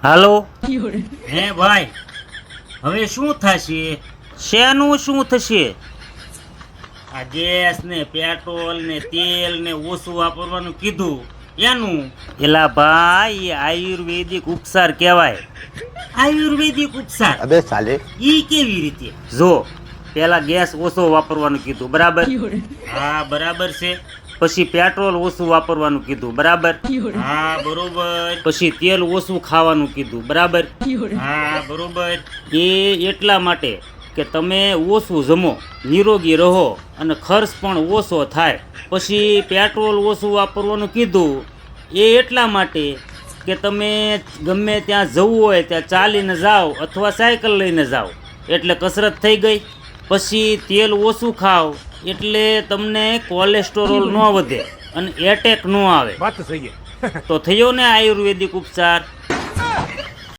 હાલો હે ભાઈ, હવે શું થશે? શેનું શું થશે? આ ગેસ ને પેટ્રોલ ને તેલ ને ઓછું વાપરવાનું કીધું એનું? એલા ભાઈ, આયુર્વેદિક ઉપચાર કહેવાય. આયુર્વેદિક ઉપચાર? अबे साले ઈ કેવી રીતે? જો પેલા ગેસ ઓછો વાપરવાનું કીધું, બરાબર? હા બરાબર છે. પછી પેટ્રોલ ઓછું વાપરવાનું કીધું, બરાબર? હા બરોબર. પછી તેલ ઓછું ખાવાનું કીધું, બરાબર? હા બરોબર. એ એટલા માટે કે તમે ઓછું જમો, નિરોગી રહો અને ખર્ચ પણ ઓછો થાય. પછી પેટ્રોલ ઓછું વાપરવાનું કીધું એ એટલા માટે કે તમે ગમે ત્યાં જવું હોય ત્યાં ચાલીને જાઓ અથવા સાયકલ લઈને જાઓ એટલે કસરત થઈ ગઈ. પછી તેલ ઓછું ખાઓ એટલે તમને કોલેસ્ટેરોલ ન વધે અને એટેક ન આવે. बात तो सही है તો થયો ને આયુર્વેદિક ઉપચાર.